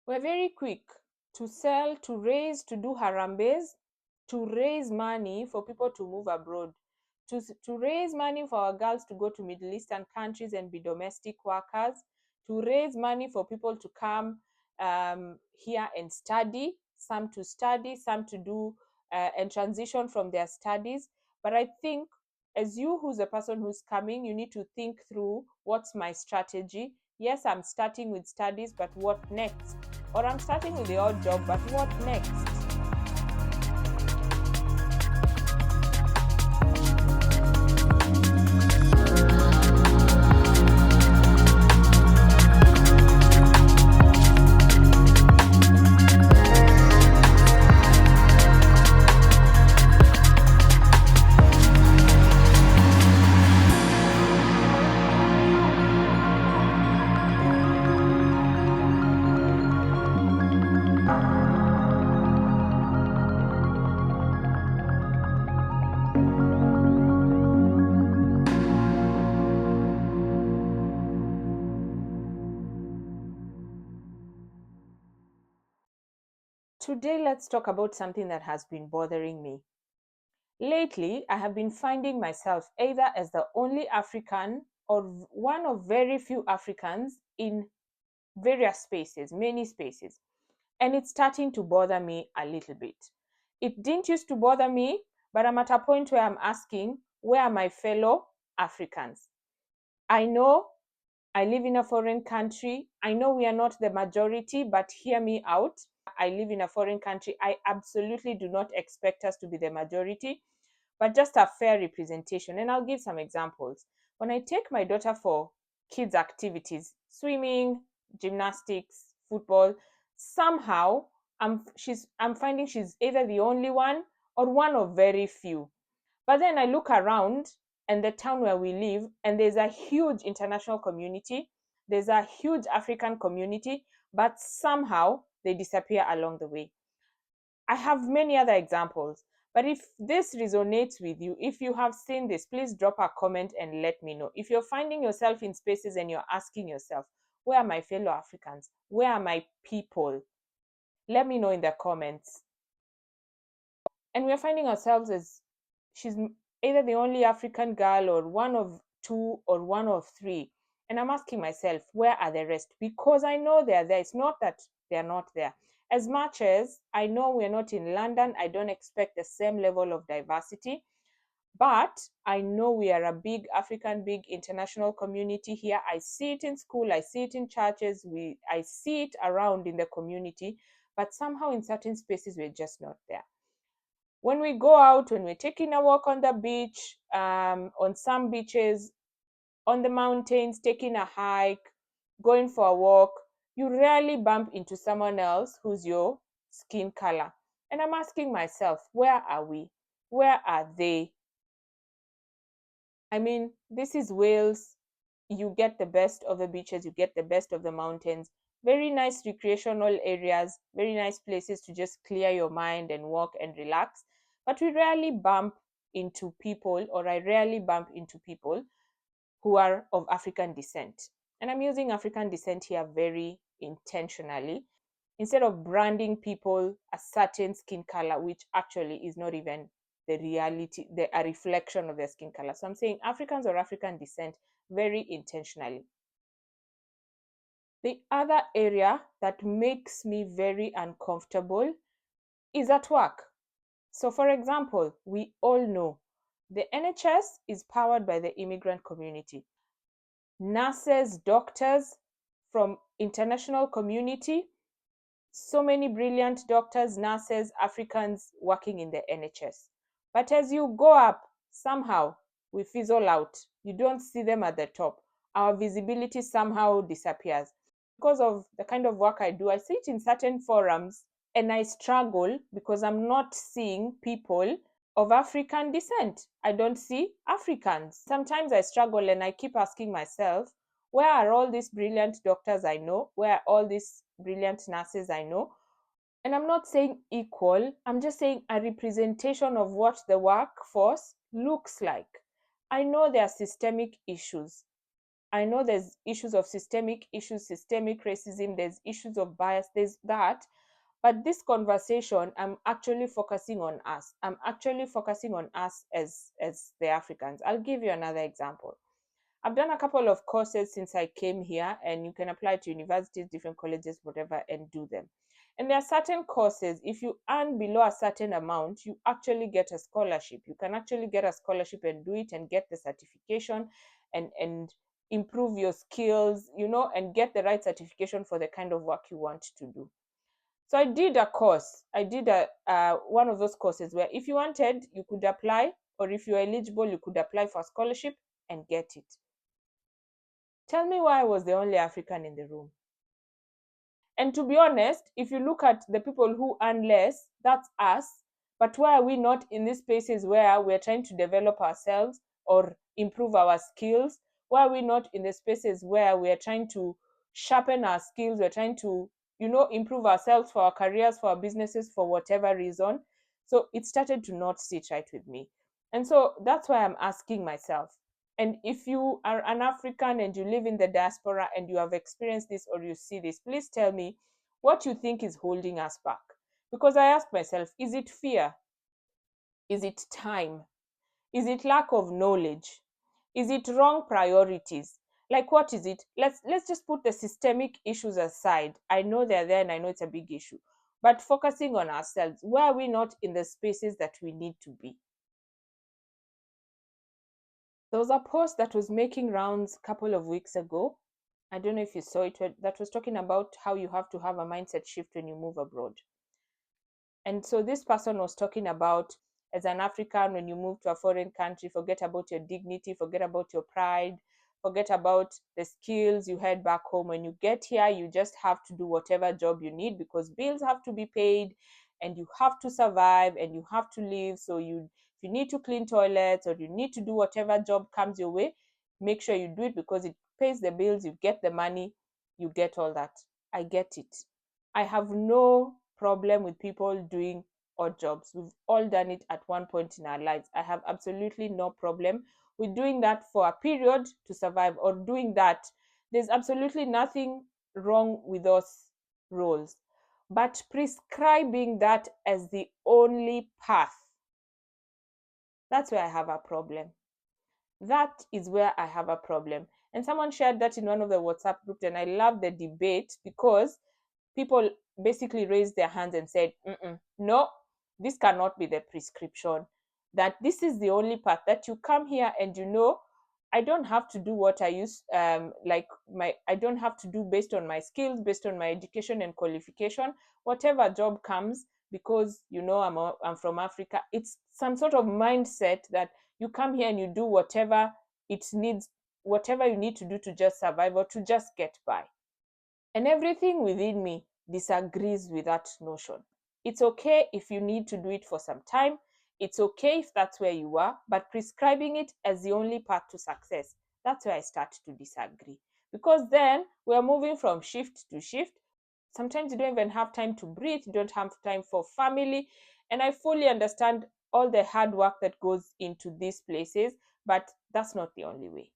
We're very quick to sell, to raise, to do harambes, to raise money for people to move abroad, to raise money for our girls to go to Middle Eastern countries and be domestic workers, to raise money for people to come here and study, some to study, some to do and transition from their studies. But I think as you, who's a person who's coming, you need to think through, what's my strategy? Yes, I'm starting with studies, but what next? Or I'm starting with the odd job, but what next? Today, let's talk about something that has been bothering me. Lately, I have been finding myself either as the only African or one of very few Africans in various spaces, many spaces. And it's starting to bother me a little bit. It didn't used to bother me, but I'm at a point where I'm asking, where are my fellow Africans? I know I live in a foreign country. I know we are not the majority, but hear me out. I live in a foreign country. I absolutely do not expect us to be the majority, but just a fair representation. And I'll give some examples. When I take my daughter for kids' activities, swimming, gymnastics, football, somehow I'm finding she's either the only one or one of very few. But then I look around and the town where we live, and there's a huge international community, there's a huge African community, but somehow they disappear along the way. I have many other examples, but if this resonates with you, if you have seen this, please drop a comment and let me know. If you're finding yourself in spaces and you're asking yourself, where are my fellow Africans? Where are my people? Let me know in the comments. And we're finding ourselves as she's either the only African girl or one of two or one of three. And I'm asking myself, where are the rest? Because I know they're there. It's not that they're not there. As much as I know we're not in London, I don't expect the same level of diversity. But I know we are a big African, big international community here. I see it in school, I see it in churches, I see it around in the community, but somehow in certain spaces we're just not there. When we go out, when we're taking a walk on the beach, on some beaches, on the mountains, taking a hike, going for a walk, you rarely bump into someone else who's your skin color. And I'm asking myself, where are we? Where are they? I mean, this is Wales. You get the best of the beaches, you get the best of the mountains, very nice recreational areas, very nice places to just clear your mind and walk and relax. But we rarely bump into people, or I rarely bump into people who are of African descent. And I'm using African descent here very intentionally, instead of branding people a certain skin color, which actually is not even the reality, a reflection of their skin color. So I'm saying Africans or African descent very intentionally. The other area that makes me very uncomfortable is at work. So, for example, we all know the NHS is powered by the immigrant community. Nurses, doctors from international community, so many brilliant doctors, nurses, Africans working in the NHS. But as you go up, somehow we fizzle out. You don't see them at the top. Our visibility somehow disappears. Because of the kind of work I do, I sit in certain forums and I struggle because I'm not seeing people of African descent. I don't see Africans. Sometimes I struggle and I keep asking myself, where are all these brilliant doctors I know? Where are all these brilliant nurses I know? And I'm not saying equal, I'm just saying a representation of what the workforce looks like. I know there are systemic issues. I know there's issues of systemic issues, systemic racism, there's issues of bias, there's that. But this conversation, I'm actually focusing on us. I'm actually focusing on us as the Africans. I'll give you another example. I've done a couple of courses since I came here, and you can apply to universities, different colleges, whatever, and do them. And there are certain courses, if you earn below a certain amount, you actually get a scholarship. You can actually get a scholarship and do it and get the certification and improve your skills, and get the right certification for the kind of work you want to do. So I did a course. I did a one of those courses where if you wanted, you could apply, or if you're eligible, you could apply for a scholarship and get it. Tell me why I was the only African in the room. And to be honest, if you look at the people who earn less, that's us. But why are we not in these spaces where we're trying to develop ourselves or improve our skills? Why are we not in the spaces where we're trying to sharpen our skills? We're trying to, improve ourselves for our careers, for our businesses, for whatever reason. So it started to not sit right with me. And so that's why I'm asking myself, and if you are an African and you live in the diaspora and you have experienced this or you see this, please tell me what you think is holding us back. Because I ask myself, is it fear? Is it time? Is it lack of knowledge? Is it wrong priorities? Like, what is it? Let's just put the systemic issues aside. I know they're there and I know it's a big issue. But focusing on ourselves, why are we not in the spaces that we need to be? There was a post that was making rounds a couple of weeks ago. I don't know if you saw it, that was talking about how you have to have a mindset shift when you move abroad. And so this person was talking about, as an African, when you move to a foreign country, forget about your dignity, forget about your pride, forget about the skills you had back home. When you get here, you just have to do whatever job you need because bills have to be paid and you have to survive and you have to live. So if you need to clean toilets or you need to do whatever job comes your way, make sure you do it because it pays the bills, you get the money, you get all that. I get it. I have no problem with people doing odd jobs. We've all done it at one point in our lives. I have absolutely no problem with doing that for a period to survive or doing that. There's absolutely nothing wrong with those roles. But prescribing that as the only path, that's where I have a problem. That is where I have a problem. And someone shared that in one of the WhatsApp groups, and I love the debate because people basically raised their hands and said, no, this cannot be the prescription. That this is the only path, that you come here and I don't have to do what I used, I don't have to do based on my skills, based on my education and qualification, whatever job comes, because I'm from Africa. It's some sort of mindset that you come here and you do whatever it needs, whatever you need to do to just survive or to just get by. And everything within me disagrees with that notion. It's okay if you need to do it for some time. It's okay if that's where you are, but prescribing it as the only path to success, that's where I start to disagree. Because then we're moving from shift to shift. Sometimes you don't even have time to breathe, you don't have time for family. And I fully understand all the hard work that goes into these places, but that's not the only way.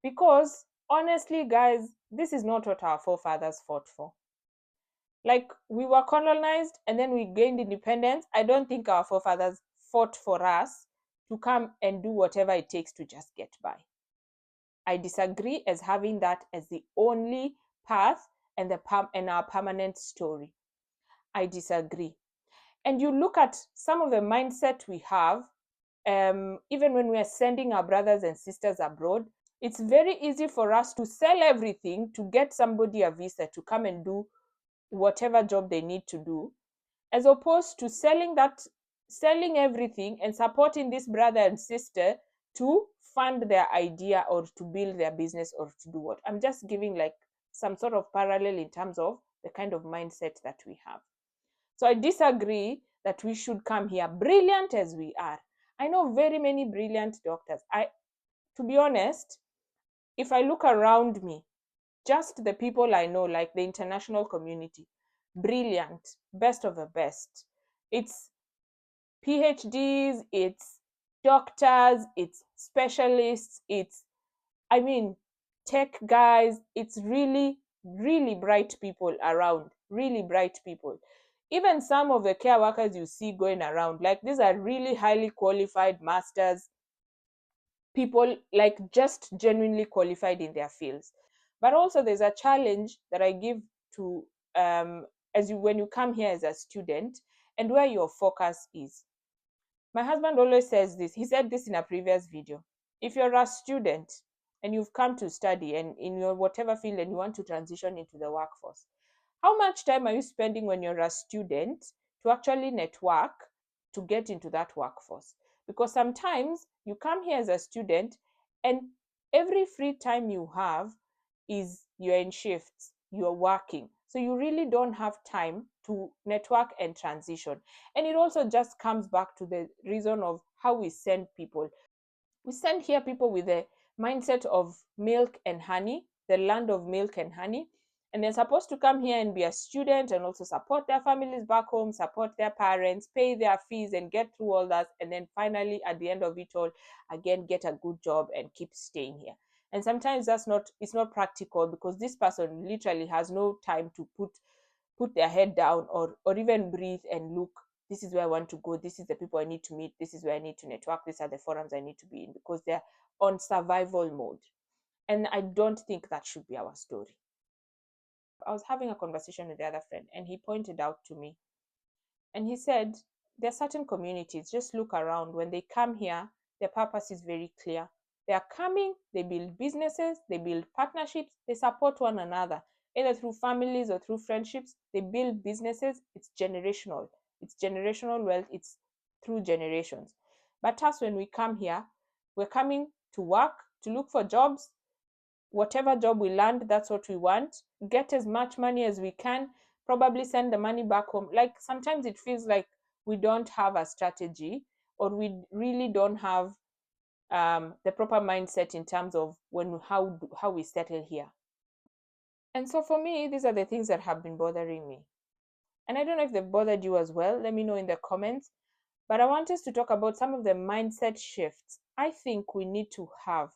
Because honestly, guys, this is not what our forefathers fought for. Like, we were colonized and then we gained independence. I don't think our forefathers fought for us to come and do whatever it takes to just get by. I disagree as having that as the only path and our permanent story. I disagree. And you look at some of the mindset we have, even when we are sending our brothers and sisters abroad, it's very easy for us to sell everything to get somebody a visa to come and do whatever job they need to do, as opposed to selling everything and supporting this brother and sister to fund their idea or to build their business or to do what. I'm just giving like some sort of parallel in terms of the kind of mindset that we have. So I disagree that we should come here brilliant as we are. I know very many brilliant doctors. To be honest, if I look around me, just the people I know, like the international community, brilliant, best of the best. It's PhDs, it's doctors, it's specialists, tech guys. It's really, really bright people around, really bright people. Even some of the care workers you see going around, like these are really highly qualified masters, people like just genuinely qualified in their fields. But also there's a challenge that I give to as you when you come here as a student and where your focus is. My husband always says this. He said this in a previous video. If you're a student and you've come to study and in your whatever field and you want to transition into the workforce, how much time are you spending when you're a student to actually network to get into that workforce? Because sometimes you come here as a student and every free time you have is you're in shifts, you're working. So you really don't have time to network and transition. And it also just comes back to the reason of how we send people. We send here people with the mindset of milk and honey, the land of milk and honey. And they're supposed to come here and be a student and also support their families back home, support their parents, pay their fees, and get through all that. And then finally, at the end of it all, again, get a good job and keep staying here. And sometimes it's not practical because this person literally has no time to put their head down or even breathe and look, this is where I want to go, this is the people I need to meet, this is where I need to network, these are the forums I need to be in, because they're on survival mode. And I don't think that should be our story. I was having a conversation with the other friend and he pointed out to me and he said, there are certain communities, just look around. When they come here, their purpose is very clear. They are coming, they build businesses, they build partnerships, they support one another, either through families or through friendships. They build businesses. It's generational. It's generational wealth. It's through generations. But us, when we come here, we're coming to work, to look for jobs. Whatever job we land, that's what we want. Get as much money as we can, probably send the money back home. Like sometimes it feels like we don't have a strategy or we really don't have the proper mindset in terms of how we settle here. And so for me, these are the things that have been bothering me. And I don't know if they've bothered you as well. Let me know in the comments. But I want us to talk about some of the mindset shifts I think we need to have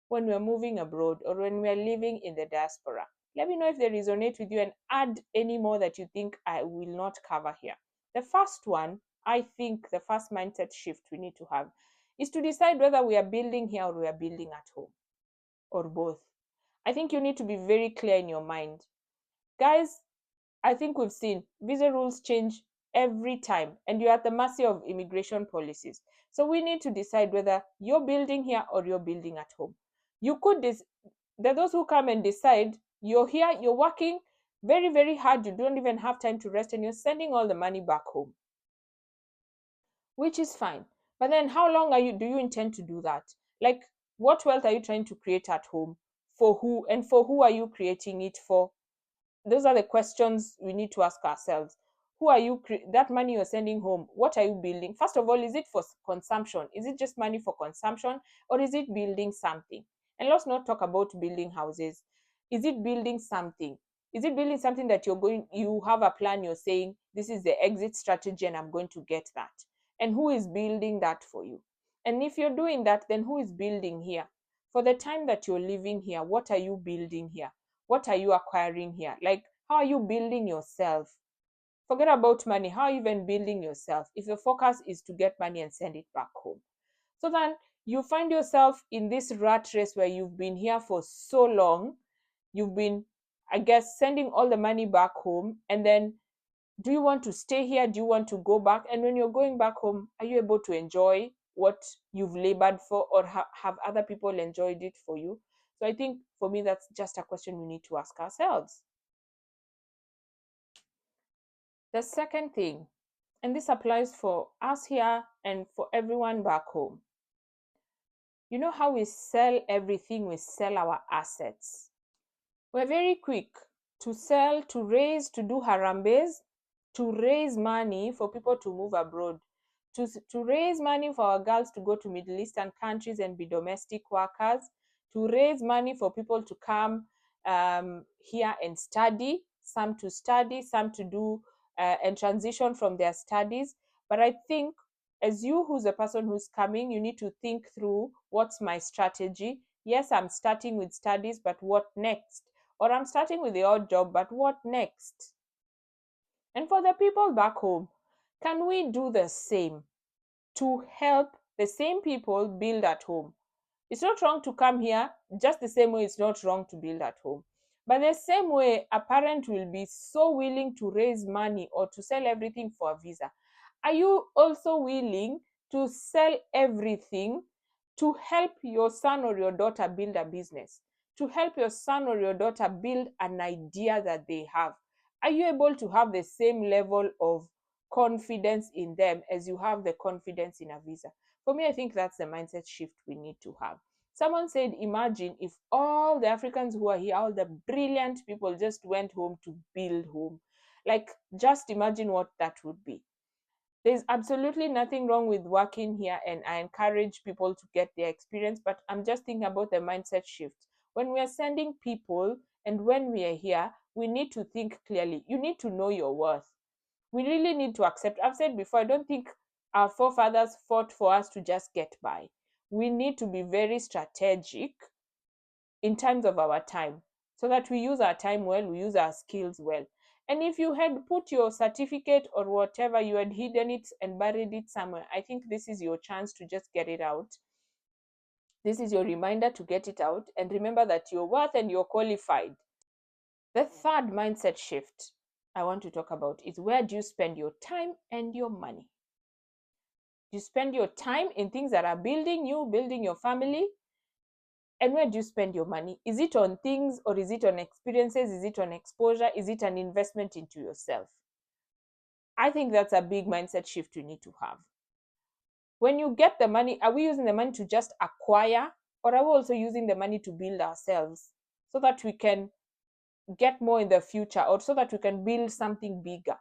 when we're moving abroad or when we're living in the diaspora. Let me know if they resonate with you and add any more that you think I will not cover here. The first one, I think the first mindset shift we need to have is to decide whether we are building here or we are building at home or both. I think you need to be very clear in your mind. Guys, I think we've seen visa rules change every time and you're at the mercy of immigration policies. So we need to decide whether you're building here or you're building at home. You could there are those who come and decide you're here, you're working very, very hard, you don't even have time to rest, and you're sending all the money back home, which is fine. But then how long do you intend to do that? Like, what wealth are you trying to create at home? For who? And for who are you creating it for? Those are the questions we need to ask ourselves. Who are you that money you're sending home, what are you building? First of all, is it for consumption? Is it just money for consumption, or is it building something? And let's not talk about building houses. Is it building something? Is it building something that you have a plan, you're saying this is the exit strategy and I'm going to get that? And who is building that for you? And if you're doing that, then who is building here? For the time that you're living here, what are you building here? What are you acquiring here? Like, how are you building yourself? Forget about money. How are you even building yourself if your focus is to get money and send it back home? So then you find yourself in this rat race where you've been here for so long. You've been, I guess, sending all the money back home. And then do you want to stay here? Do you want to go back? And when you're going back home, are you able to enjoy what you've labored for, or have other people enjoyed it for you? So I think for me, that's just a question we need to ask ourselves. The second thing, and this applies for us here and for everyone back home, you know how we sell everything? We sell our assets. We're very quick to sell, to raise, to do harambes, to raise money for people to move abroad, to raise money for our girls to go to Middle Eastern countries and be domestic workers, to raise money for people to come here and study, some to study, some to do and transition from their studies. But I think as you, who's a person who's coming, you need to think through, what's my strategy? Yes, I'm starting with studies, but what next? Or I'm starting with the odd job, but what next? And for the people back home, can we do the same to help the same people build at home? It's not wrong to come here, just the same way it's not wrong to build at home. But the same way a parent will be so willing to raise money or to sell everything for a visa, are you also willing to sell everything to help your son or your daughter build a business, to help your son or your daughter build an idea that they have? Are you able to have the same level of confidence in them as you have the confidence in a visa? For me, I think that's the mindset shift we need to have. Someone said, imagine if all the Africans who are here, all the brilliant people just went home to build home. Like, just imagine what that would be. There's absolutely nothing wrong with working here, and I encourage people to get their experience, but I'm just thinking about the mindset shift. When we are sending people and when we are here, we need to think clearly. You need to know your worth. We really need to accept. I've said before, I don't think our forefathers fought for us to just get by. We need to be very strategic in terms of our time so that we use our time well, we use our skills well. And if you had put your certificate or whatever, you had hidden it and buried it somewhere, I think this is your chance to just get it out. This is your reminder to get it out and remember that you're worth and you're qualified. The third mindset shift I want to talk about is, where do you spend your time and your money? Do you spend your time in things that are building you, building your family? And where do you spend your money? Is it on things, or is it on experiences? Is it on exposure? Is it an investment into yourself? I think that's a big mindset shift you need to have. When you get the money, are we using the money to just acquire, or are we also using the money to build ourselves so that we can get more in the future, or so that we can build something bigger,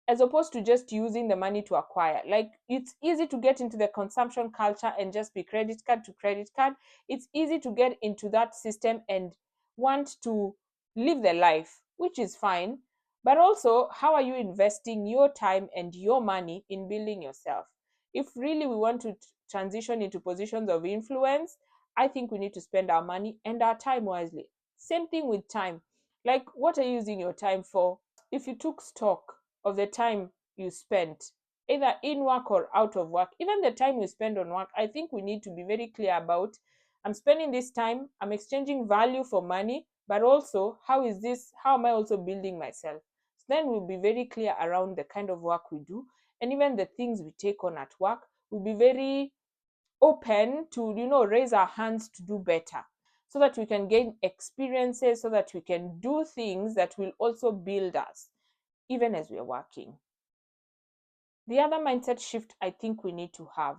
as opposed to just using the money to acquire? Like, it's easy to get into the consumption culture and just be credit card to credit card. It's easy to get into that system and want to live the life, which is fine. But also, how are you investing your time and your money in building yourself? If really we want to transition into positions of influence, I think we need to spend our money and our time wisely. Same thing with time. Like, what are you using your time for? If you took stock of the time you spent, either in work or out of work, even the time you spend on work, I think we need to be very clear about, I'm spending this time, I'm exchanging value for money, but also how am I also building myself? So then we'll be very clear around the kind of work we do, and even the things we take on at work. We'll be very open to, raise our hands to do better, so that we can gain experiences, so that we can do things that will also build us even as we're working. The other mindset shift I think we need to have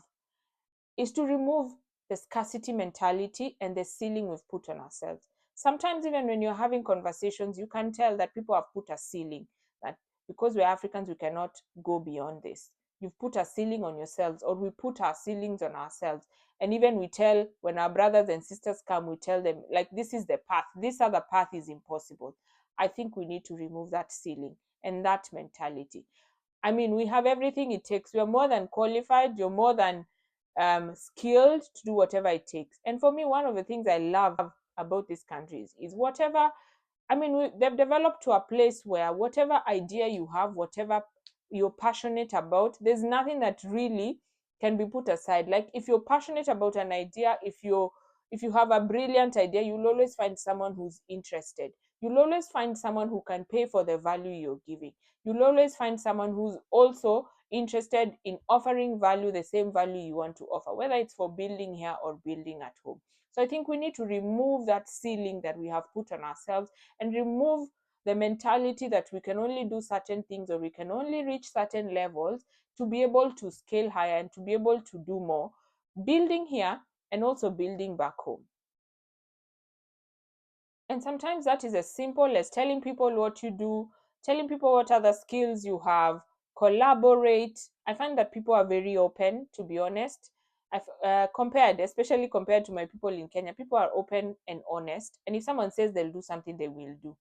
is to remove the scarcity mentality and the ceiling we've put on ourselves. Sometimes, even when you're having conversations, you can tell that people have put a ceiling, that because we're Africans, we cannot go beyond this. You've put a ceiling on yourselves, or we put our ceilings on ourselves. And even we tell, when our brothers and sisters come, we tell them, like, this is the path, this other path is impossible. I think we need to remove that ceiling and that mentality. I mean, we have everything it takes. You're more than qualified. You're more than skilled to do whatever it takes. And for me, one of the things I love about these countries is whatever, I mean, they've developed to a place where whatever idea you have, whatever you're passionate about, there's nothing that really can be put aside. Like, if you're passionate about an idea, if you have a brilliant idea, you'll always find someone who's interested. You'll always find someone who can pay for the value you're giving. You'll always find someone who's also interested in offering value, the same value you want to offer, whether it's for building here or building at home. So I think we need to remove that ceiling that we have put on ourselves, and remove the mentality that we can only do certain things, or we can only reach certain levels to be able to scale higher and to be able to do more, building here and also building back home. And sometimes that is as simple as telling people what you do, telling people what other skills you have, collaborate. I find that people are very open, to be honest. I've especially compared to my people in Kenya, people are open and honest. And if someone says they'll do something, they will do.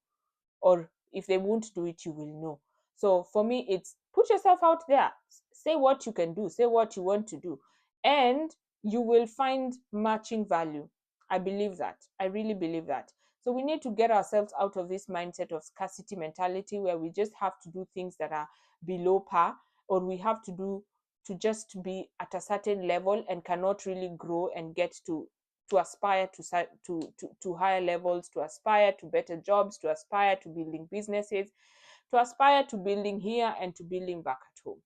Or if they won't do it, you will know. So for me, it's put yourself out there, say what you can do, say what you want to do, and you will find matching value. I believe that. I really believe that. So we need to get ourselves out of this mindset of scarcity mentality where we just have to do things that are below par, or we have to do to just be at a certain level and cannot really grow and get to aspire to higher levels, to aspire to better jobs, to aspire to building businesses, to aspire to building here and to building back at home.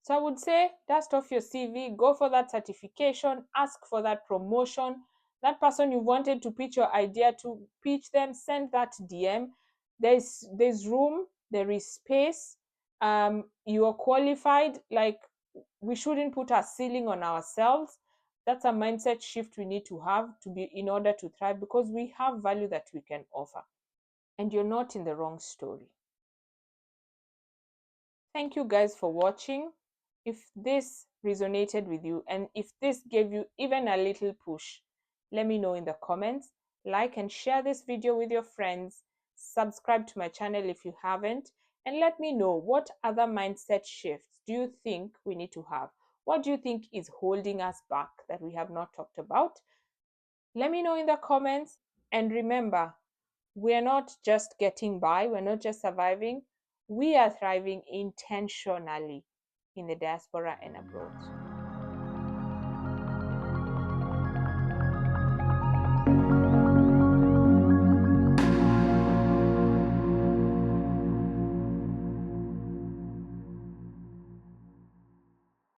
So I would say dust off your CV, go for that certification, ask for that promotion. That person you wanted to pitch your idea to, pitch them, send that DM. There's room, there is space. You are qualified. Like, we shouldn't put a ceiling on ourselves. That's a mindset shift we need to have to be in order to thrive, because we have value that we can offer. And you're not in the wrong story. Thank you guys for watching. If this resonated with you and if this gave you even a little push, let me know in the comments. Like and share this video with your friends. Subscribe to my channel if you haven't. And let me know, what other mindset shifts do you think we need to have? What do you think is holding us back that we have not talked about? Let me know in the comments. And remember, we're not just getting by, we're not just surviving, we are thriving intentionally in the diaspora and abroad.